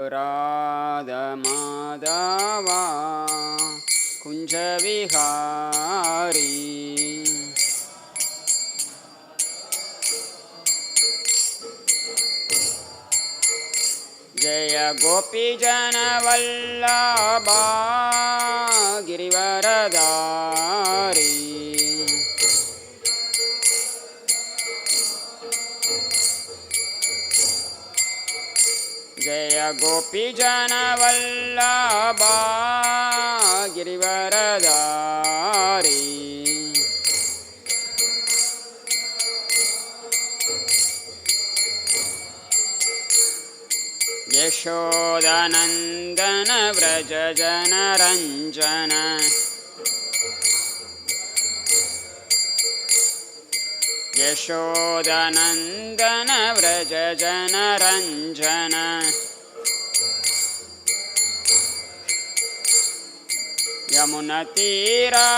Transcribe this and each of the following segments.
राधा माधवा कुंज विहारी जय गोपी जन वल्लभा गिरिवरधारी जय गोपी जन वल्लभा गिरिवरधारी यशोदानंदन व्रज जन रंजन यशोदानंदन व्रज जन रंजन यमुना तीरा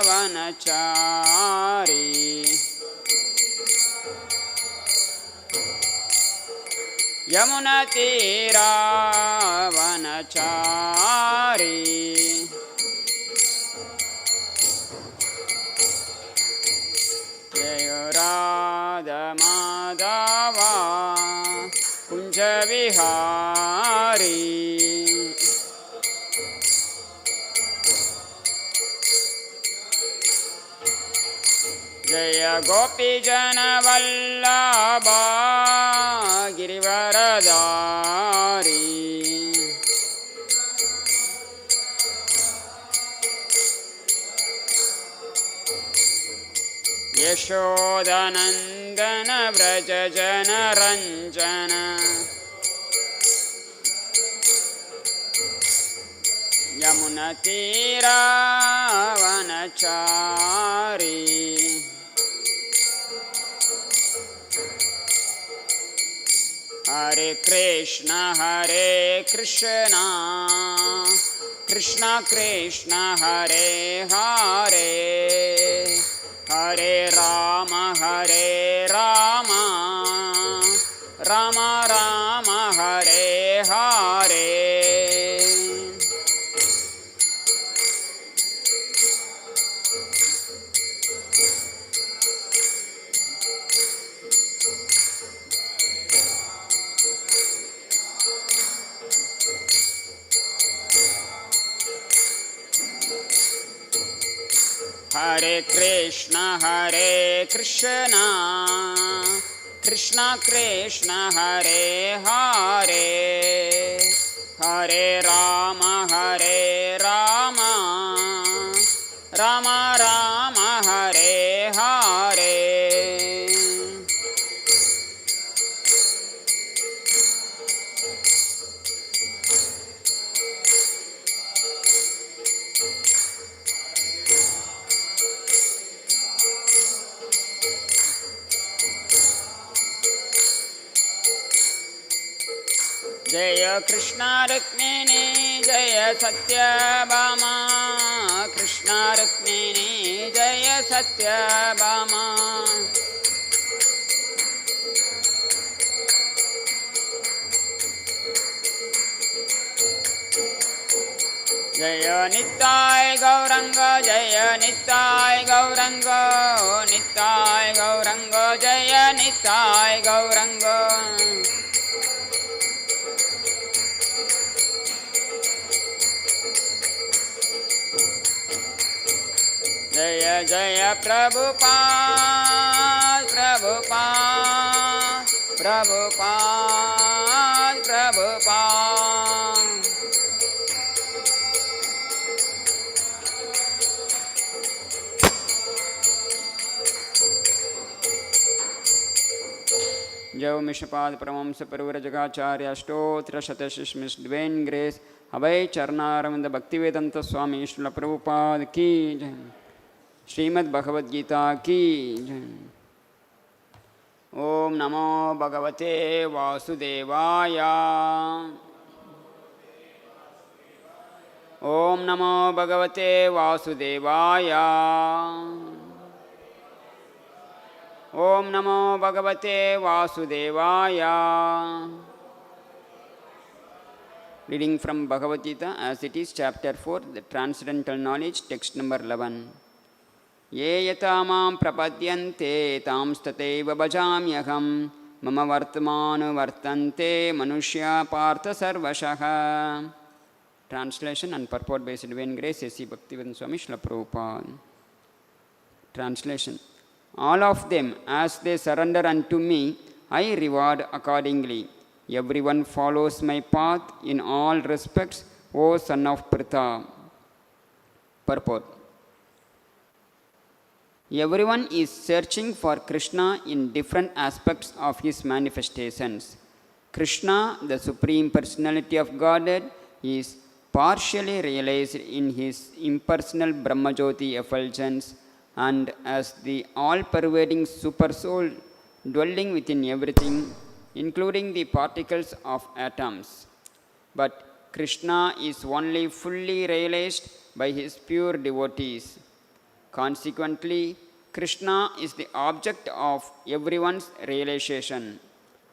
वनचारी यमुना तीरा वनचारी जय राधा माधवा कुंज विहारी जय गोपी जन वल्लभा गिरिवरधारी यशोदानंदन व्रज जन रंजन यमुना तीरा वनचारी हरे कृष्ण कृष्ण कृष्ण हरे हरे हरे राम राम राम हरे हरे हरे कृष्ण कृष्ण कृष्ण हरे हरे हरे राम राम राम हरे हरे जय कृष्ण रुक्मिणी जय सत्यभामा कृष्ण रुक्मिणी जय सत्यभामा जय निताय गौरंग जय निताय गौरंग निताय गौरंग जय निताय गौरंग जय जय प्रभुपाद प्रभुपाद प्रभुपाद प्रभुपाद जय मिशपाद परमंस परवर जगाचार्य अष्टोत्र शतशिष्मिस डिवाइन ग्रेस अभय चरणारविंद भक्तिवेदांत स्वामी श्रील प्रभुपाद की जय श्रीमद्-भगवद्-गीता की जय। ओम नमो भगवते वासुदेवाय ओम नमो भगवते वासुदेवाय ओम नमो भगवते वासुदेवाय reading from Bhagavad Gita as it is, chapter 4, the Transcendental Knowledge, text number 11. Ye yata mam prapadyante tamstateva bhajamyaham mama vartmanu vartante manushya partha sarvashaha. Translation and purport by His Divine Grace A.C. Bhaktivedanta Swami Srila Prabhupada. Translation. All of them, as they surrender unto me, I reward accordingly. Everyone follows my path in all respects, O son of Pritha. Purport. Everyone is searching for Krishna in different aspects of his manifestations. Krishna, the Supreme Personality of Godhead, is partially realized in his impersonal Brahmajyoti effulgence and as the all-pervading Supersoul dwelling within everything, including the particles of atoms. But Krishna is only fully realized by his pure devotees. Consequently, Krishna is the object of everyone's realization,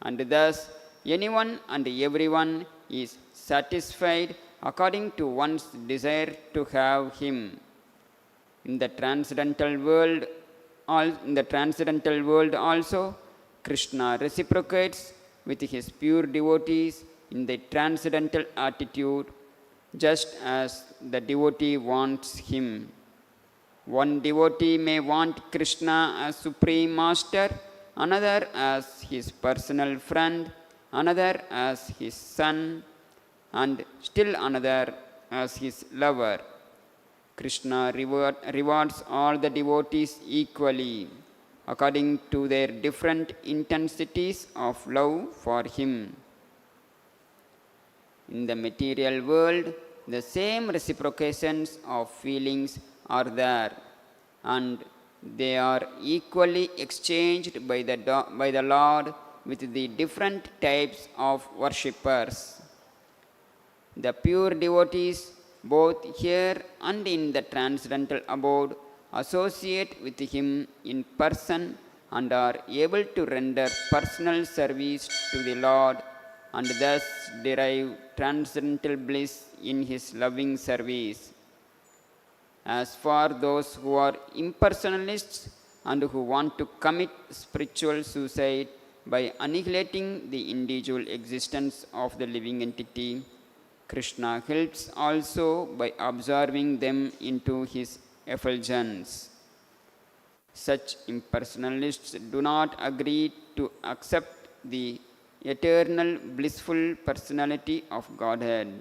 and thus anyone and everyone is satisfied according to one's desire to have him. In the transcendental world also, Krishna reciprocates with his pure devotees in the transcendental attitude, just as the devotee wants him. One devotee may want Krishna as Supreme Master, another as his personal friend, another as his son, and still another as his lover. Krishna rewards all the devotees equally, according to their different intensities of love for him. In the material world, the same reciprocations of feelings are there, and they are equally exchanged by the Lord with the different types of worshippers. The pure devotees, both here and in the transcendental abode, associate with him in person and are able to render personal service to the Lord and thus derive transcendental bliss in his loving service. As for those who are impersonalists and who want to commit spiritual suicide by annihilating the individual existence of the living entity, Krishna helps also by absorbing them into his effulgence. Such impersonalists do not agree to accept the eternal blissful personality of Godhead.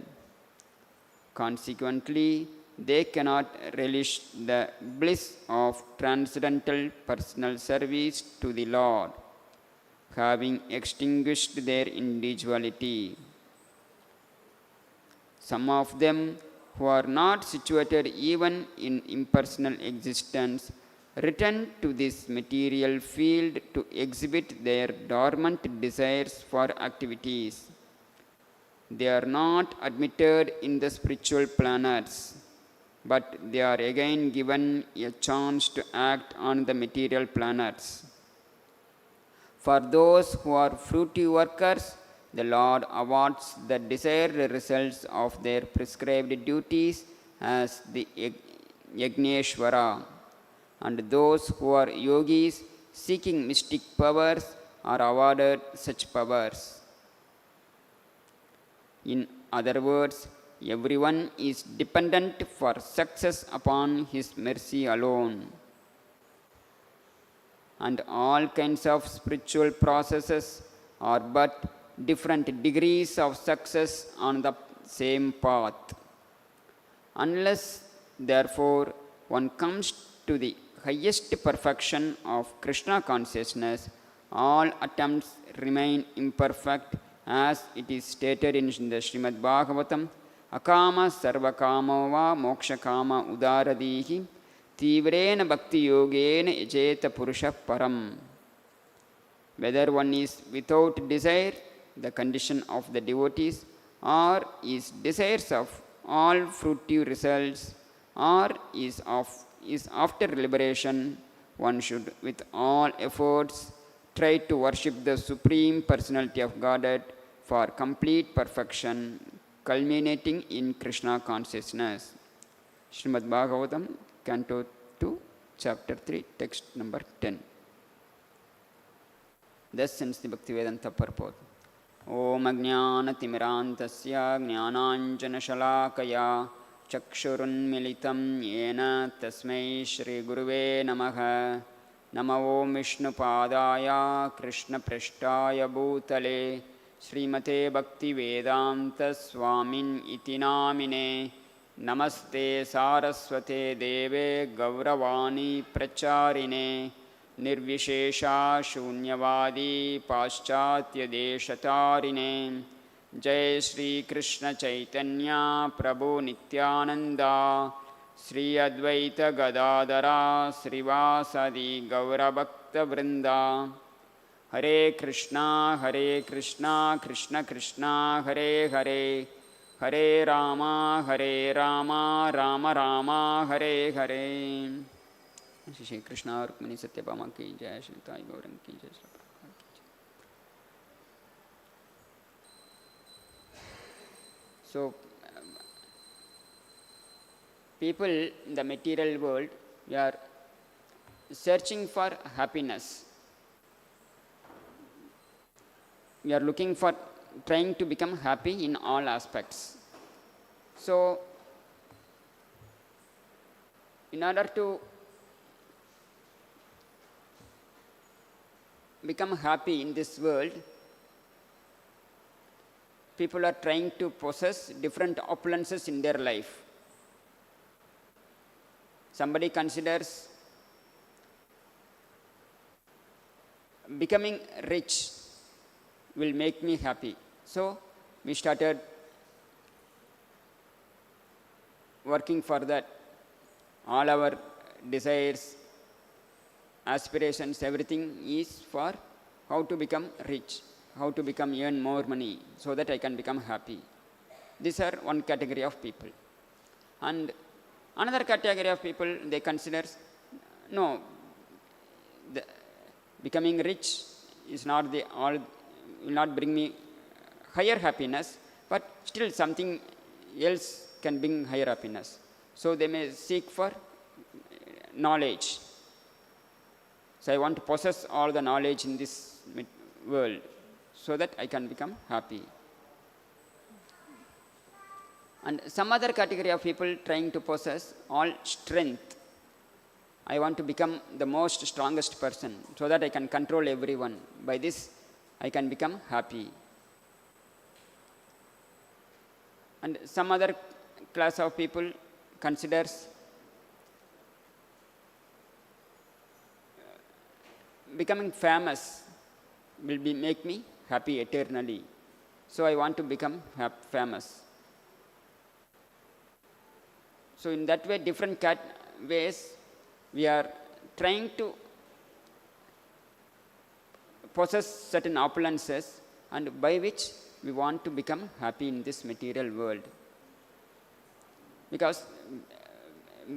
Consequently, they cannot relish the bliss of transcendental personal service to the Lord, having extinguished their individuality. Some of them, who are not situated even in impersonal existence, return to this material field to exhibit their dormant desires for activities. They are not admitted in the spiritual planets, but they are again given a chance to act on the material planets. For those who are fruity workers, the Lord awards the desired results of their prescribed duties as the Yagneshwara, and those who are yogis seeking mystic powers are awarded such powers. In other words, everyone is dependent for success upon his mercy alone. And all kinds of spiritual processes are but different degrees of success on the same path. Unless, therefore, one comes to the highest perfection of Krishna consciousness, all attempts remain imperfect, as it is stated in the Srimad-Bhagavatam, Akama sarvakamo va mokshakama udaradihi tivrena bhakti yogena yajeta purusha param. Whether one is without desire, the condition of the devotees, or is desires of all fruitive results, or is after liberation, one should with all efforts try to worship the Supreme Personality of Godhead for complete perfection, culminating in Krishna consciousness. Srimad-Bhagavatam, Canto 2, Chapter 3, Text number 10. Thus ends the Bhaktivedanta purport. Om Ajnana-Timirantasya Jnananjana-Shalakaya Chakshurunmilitam Yena Tasmai Shri Guruve Namaha. Nama Om Vishnupadaya Krishna Prishtaya Bhutale Srimate Bhaktivedanta Swamin Iti Namine. Namaste Saraswate Deve Gauravani Pracharine Nirvishesha Shunyavadi Paschatya Deshatarine. Jai Shri Krishna Chaitanya Prabhu Nityananda Sri Advaita Gadadara Srivasadi Gaurabhakta Vrinda. Hare Krishna Krishna Krishna Hare Hare, Hare Rama Rama Rama Hare Hare. Shri Krishna Rukmani Satyabhama ki jai, Shri Sai Gaurang ki jai, Shri Prabhupada ki jai. So, people in the material world, we are searching for happiness. We are looking for trying to become happy in all aspects. So, in order to become happy in this world, people are trying to possess different opulences in their life. Somebody considers becoming rich will make me happy. So, we started working for that. All our desires, aspirations, everything is for how to become rich, how to earn more money so that I can become happy. These are one category of people. And another category of people, they consider, no, becoming rich is not the all, will not bring me higher happiness, but still something else can bring higher happiness. So they may seek for knowledge. So I want to possess all the knowledge in this world so that I can become happy. And some other category of people trying to possess all strength. I want to become the most strongest person so that I can control everyone. By this, I can become happy. And some other class of people considers becoming famous will make me happy eternally. So I want to become famous. So in that way, different ways, we are trying to possess certain opulences, and by which we want to become happy in this material world. Because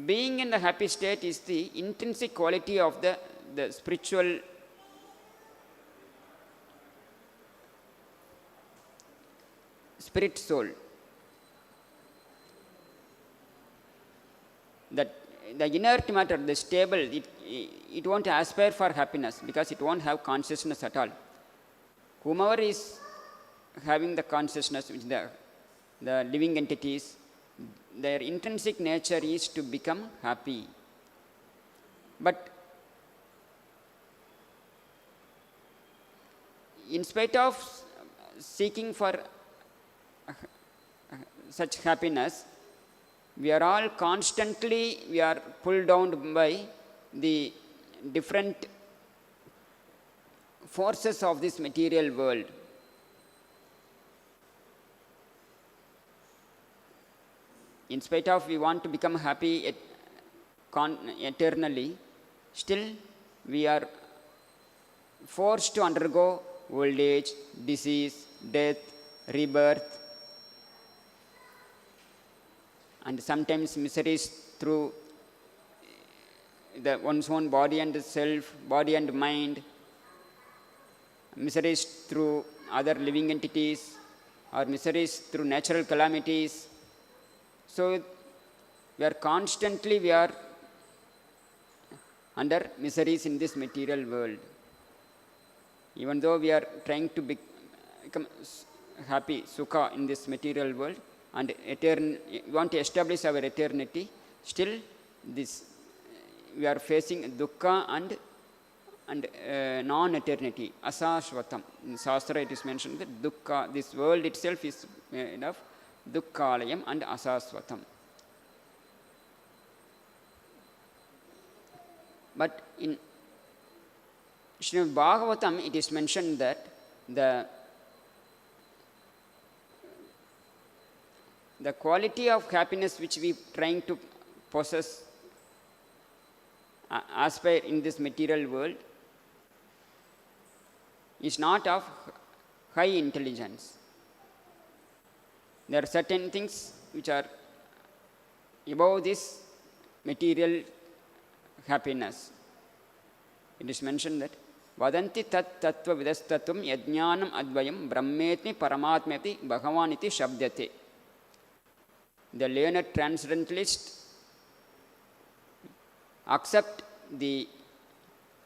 being in the happy state is the intrinsic quality of the spiritual spirit soul. That the inert matter, the stable, it won't aspire for happiness because it won't have consciousness at all. Whomever is having the consciousness, which the living entities, their intrinsic nature is to become happy. But in spite of seeking for such happiness, we are all constantly, we are pulled down by the different forces of this material world. In spite of we want to become happy eternally, still we are forced to undergo old age, disease, death, rebirth, and sometimes miseries through one's own body and self, body and mind, miseries through other living entities, or miseries through natural calamities. So we are under miseries in this material world. Even though we are trying to become happy, sukha in this material world, and we want to establish our eternity, still this we are facing dukkha and non-eternity, asashvatam. In Shastra it is mentioned that dukkha, this world itself is made of dukkhalayam and asashvatam. But in Srimad-Bhagavatam it is mentioned that the quality of happiness which we trying to possess, aspire in this material world, is not of high intelligence. There are certain things which are above this material happiness. It is mentioned that vadanti tat tattva vidastatum yajnanam advayam brahmetni paramatmeti bhagavaniti shabdyate. The learned transcendentalist accept the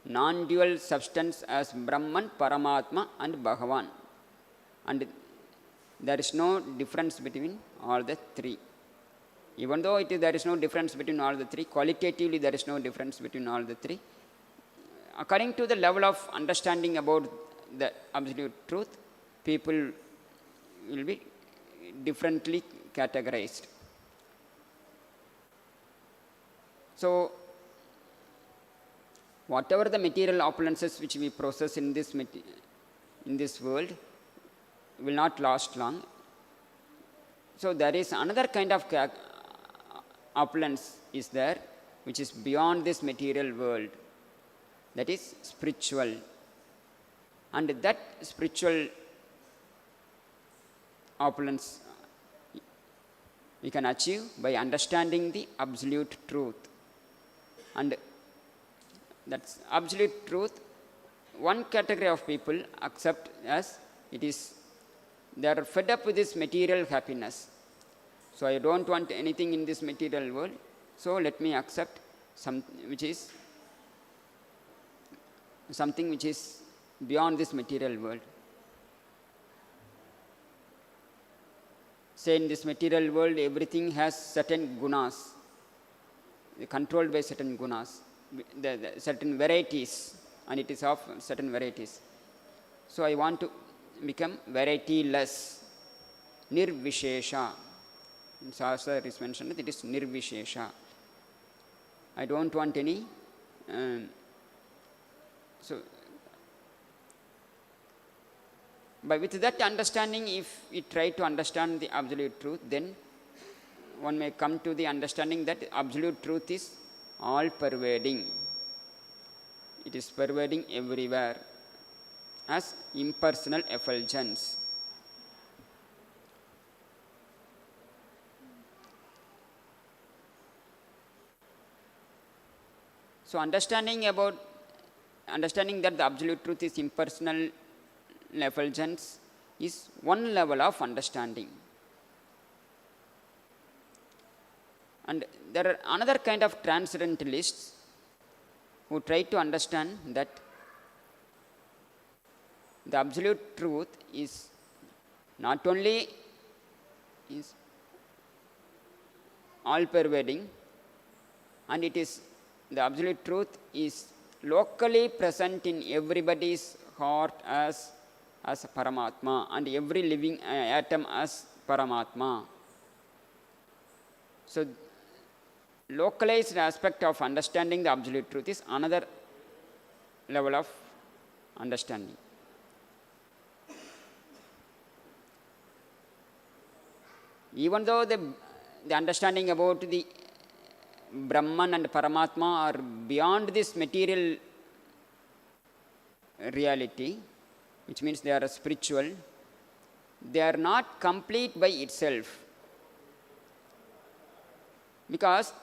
non-dual substance as Brahman, Paramatma and Bhagavan, and there is no difference between all the three. Even though there is no difference between all the three, qualitatively there is no difference between all the three. According to the level of understanding about the absolute truth, people will be differently categorized. So, whatever the material opulences which we process in this world will not last long. So, there is another kind of opulence is there, which is beyond this material world, that is spiritual. And that spiritual opulence we can achieve by understanding the absolute truth. And that's absolute truth. One category of people accept as it is, they are fed up with this material happiness. So I don't want anything in this material world. So let me accept something which is beyond this material world. Say in this material world, everything has certain gunas, controlled by certain gunas, the certain varieties, and it is of certain varieties. So I want to become variety-less, nirvishesha. In Shastra it is mentioned that it is nirvishesha. I don't want any. But with that understanding, if we try to understand the absolute truth, then one may come to the understanding that absolute truth is all-pervading. It is pervading everywhere as impersonal effulgence. So understanding that the absolute truth is impersonal effulgence is one level of understanding. And there are another kind of transcendentalists who try to understand that the absolute truth is not only is all-pervading, and it is the absolute truth is locally present in everybody's heart as Paramatma, and every living atom as Paramatma. So localized aspect of understanding the absolute truth is another level of understanding. Even though the understanding about the Brahman and Paramatma are beyond this material reality, which means they are spiritual, they are not complete by itself. Because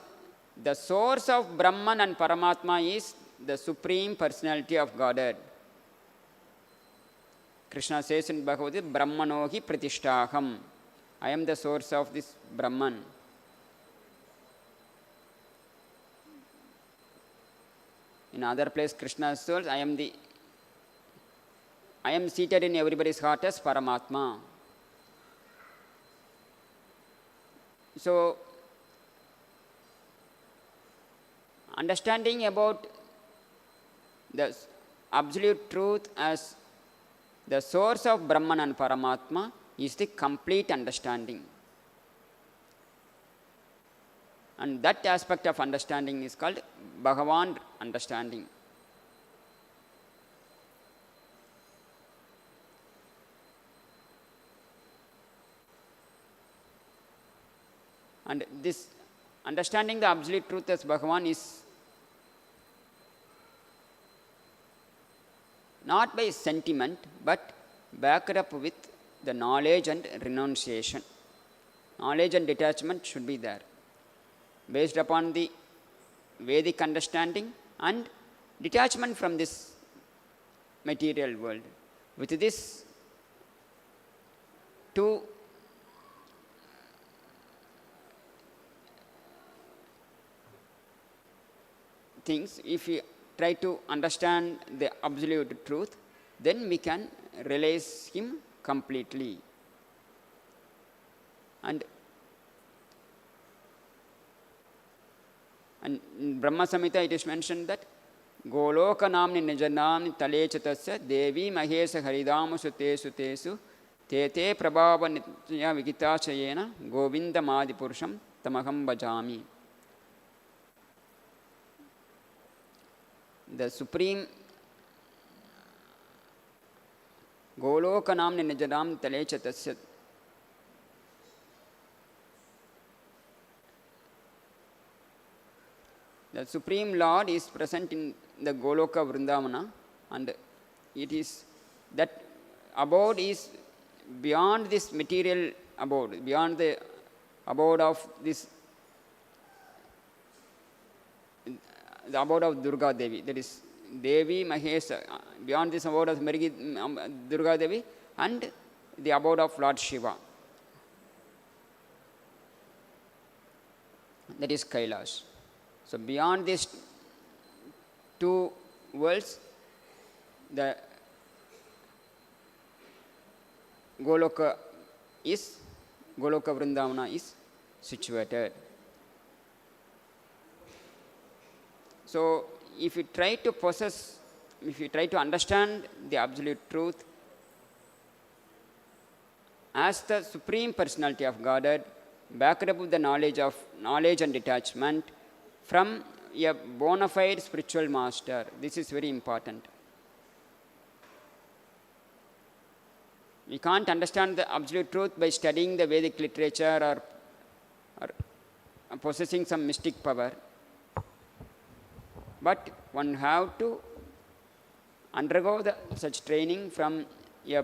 the source of Brahman and Paramatma is the Supreme Personality of Godhead. Krishna says in Bhagavad-Gita, Brahmanohi pratishtaham. I am the source of this Brahman. In other place, Krishna says, I am seated in everybody's heart as Paramatma. So, understanding about the absolute truth as the source of Brahman and Paramatma is the complete understanding. And that aspect of understanding is called Bhagavan understanding. And this understanding the absolute truth as Bhagavan is not by sentiment, but backed up with the knowledge and renunciation. Knowledge and detachment should be there, based upon the Vedic understanding and detachment from this material world. With this two things, if we try to understand the absolute truth, then we can realize him completely. And in Brahma Samhita it is mentioned that Goloka namni nijanamni talechatasya devi mahesa haridamu sutesu tesu tete prabhava nitya vigitachayena govinda madi purusham tamaham bhajami. The supreme Goloka namni nijanam talechatasya. The Supreme Lord is present in the Goloka Vrindavana, and it is that abode is beyond this material abode, beyond the abode of this, the abode of Durga Devi, that is Devi Mahesa, beyond this abode of Durga Devi and the abode of Lord Shiva, that is Kailash. So beyond these two worlds, the Goloka Vrindavana is situated. So if you try to possess, if you try to understand the absolute truth as the Supreme Personality of Godhead, backed up with the knowledge and detachment from a bona fide spiritual master, this is very important. We can't understand the absolute truth by studying the Vedic literature or possessing some mystic power. But one have to undergo such training from a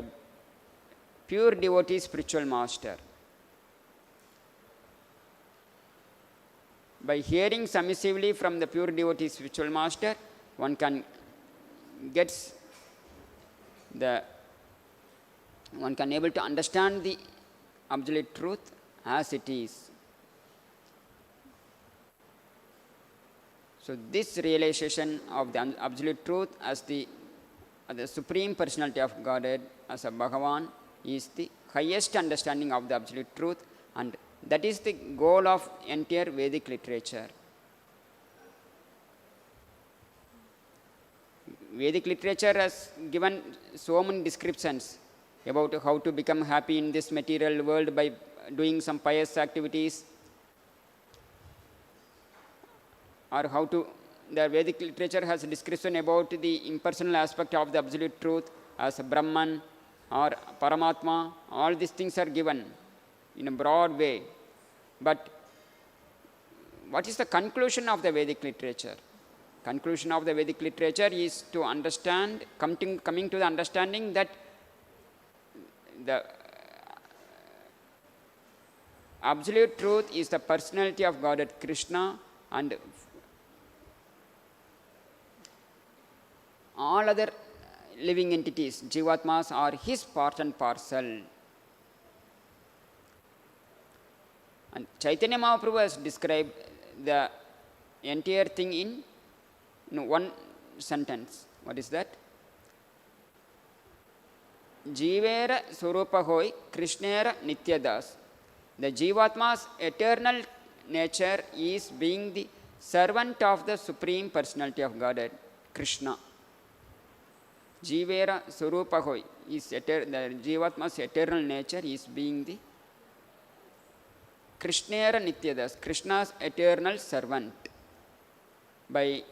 pure devotee spiritual master. By hearing submissively from the pure devotee spiritual master, one can able to understand the absolute truth as it is. So this realization of the absolute truth as the Supreme Personality of Godhead, as a Bhagavan, is the highest understanding of the absolute truth, and that is the goal of entire Vedic literature. Vedic literature has given so many descriptions about how to become happy in this material world by doing some pious activities, or how to, the Vedic literature has a description about the impersonal aspect of the absolute truth as a Brahman or Paramatma. All these things are given in a broad way. But what is the conclusion of the Vedic literature? Conclusion of the Vedic literature is to understand, coming to the understanding that the absolute truth is the personality of Godhead Krishna, and all other living entities, Jivatmas, are his part and parcel. And Chaitanya Mahaprabhu has described the entire thing in one sentence. What is that? Jivera Swarupa Hoy, Krishnera Nityadas. The Jivatma's eternal nature is being the servant of the Supreme Personality of Godhead, Krishna. Jivera Swarupa Hoy, the Jivatma's eternal nature is being the Krishnera Nityadas, Krishna's eternal servant. By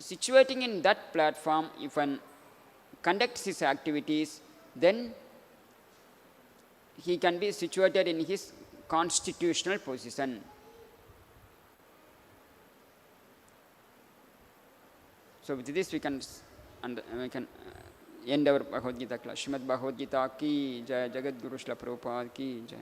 situating in that platform, if one conducts his activities, then he can be situated in his constitutional position. So with this we can end our Bhagavad Gita class. Srimad-Bhagavad-Gita ki jai, Jagat Guru Srila Prabhupada ki jai.